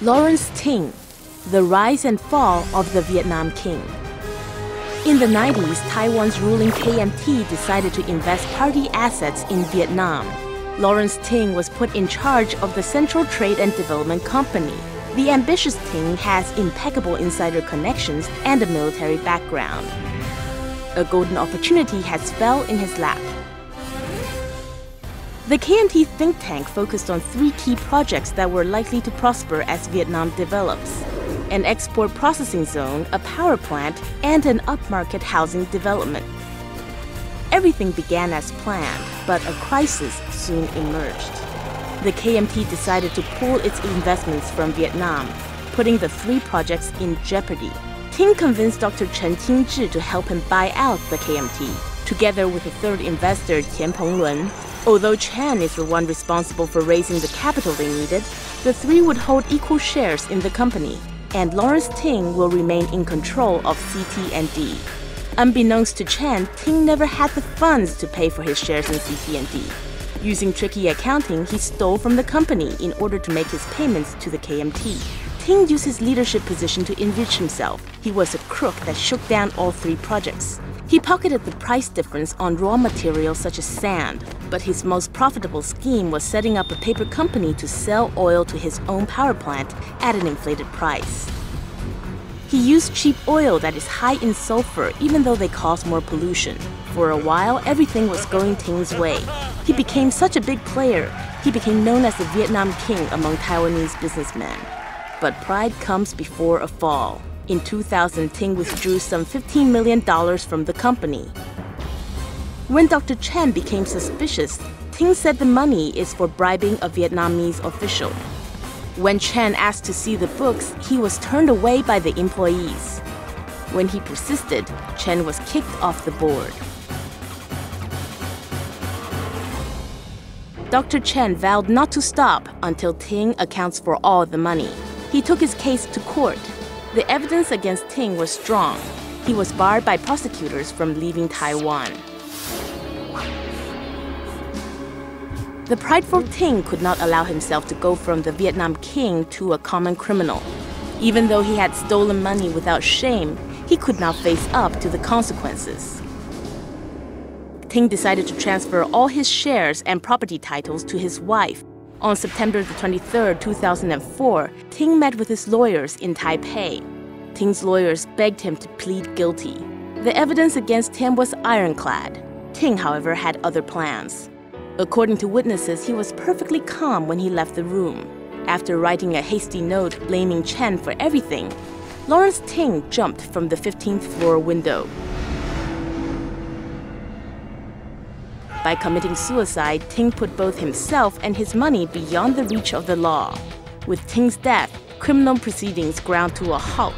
Lawrence Ting, The Rise and Fall of the Vietnam King. In the 90s, Taiwan's ruling KMT decided to invest party assets in Vietnam. Lawrence Ting was put in charge of the Central Trade and Development Company. The ambitious Ting has impeccable insider connections and a military background. A golden opportunity has fell in his lap. The KMT think tank focused on 3 key projects that were likely to prosper as Vietnam develops: an export processing zone, a power plant, and an upmarket housing development. Everything began as planned, but a crisis soon emerged. The KMT decided to pull its investments from Vietnam, putting the 3 projects in jeopardy. Ting convinced Dr. Ting to help him buy out the KMT, together with a 3rd investor, Lun. Although Chen is the one responsible for raising the capital they needed, the 3 would hold equal shares in the company, and Lawrence Ting will remain in control of CT&D. Unbeknownst to Chen, Ting never had the funds to pay for his shares in CT&D. Using tricky accounting, he stole from the company in order to make his payments to the KMT. Ting used his leadership position to enrich himself. He was a crook that shook down all 3 projects. He pocketed the price difference on raw materials such as sand, but his most profitable scheme was setting up a paper company to sell oil to his own power plant at an inflated price. He used cheap oil that is high in sulfur even though they cause more pollution. For a while, everything was going Ting's way. He became such a big player, he became known as the Vietnam King among Taiwanese businessmen. But pride comes before a fall. In 2000, Ting withdrew some $15 million from the company. When Dr. Chen became suspicious, Ting said the money is for bribing a Vietnamese official. When Chen asked to see the books, he was turned away by the employees. When he persisted, Chen was kicked off the board. Dr. Chen vowed not to stop until Ting accounts for all the money. He took his case to court. The evidence against Ting was strong. He was barred by prosecutors from leaving Taiwan. The prideful Ting could not allow himself to go from the Vietnam King to a common criminal. Even though he had stolen money without shame, he could not face up to the consequences. Ting decided to transfer all his shares and property titles to his wife. On September 23, 2004, Ting met with his lawyers in Taipei. Ting's lawyers begged him to plead guilty. The evidence against him was ironclad. Ting, however, had other plans. According to witnesses, he was perfectly calm when he left the room. After writing a hasty note blaming Chen for everything, Lawrence Ting jumped from the 15th floor window. By committing suicide, Ting put both himself and his money beyond the reach of the law. With Ting's death, criminal proceedings ground to a halt.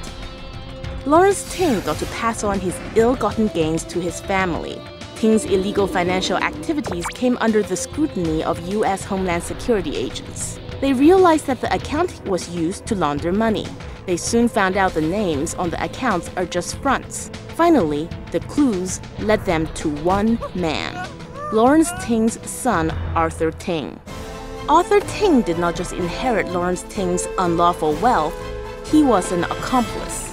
Lawrence Ting got to pass on his ill-gotten gains to his family. Ting's illegal financial activities came under the scrutiny of U.S. Homeland Security agents. They realized that the account was used to launder money. They soon found out the names on the accounts are just fronts. Finally, the clues led them to one man: Lawrence Ting's son, Arthur Ting. Arthur Ting did not just inherit Lawrence Ting's unlawful wealth, he was an accomplice.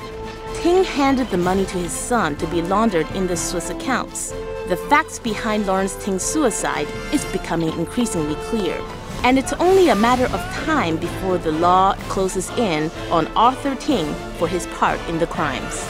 Ting handed the money to his son to be laundered in the Swiss accounts. The facts behind Lawrence Ting's suicide is becoming increasingly clear, and it's only a matter of time before the law closes in on Arthur Ting for his part in the crimes.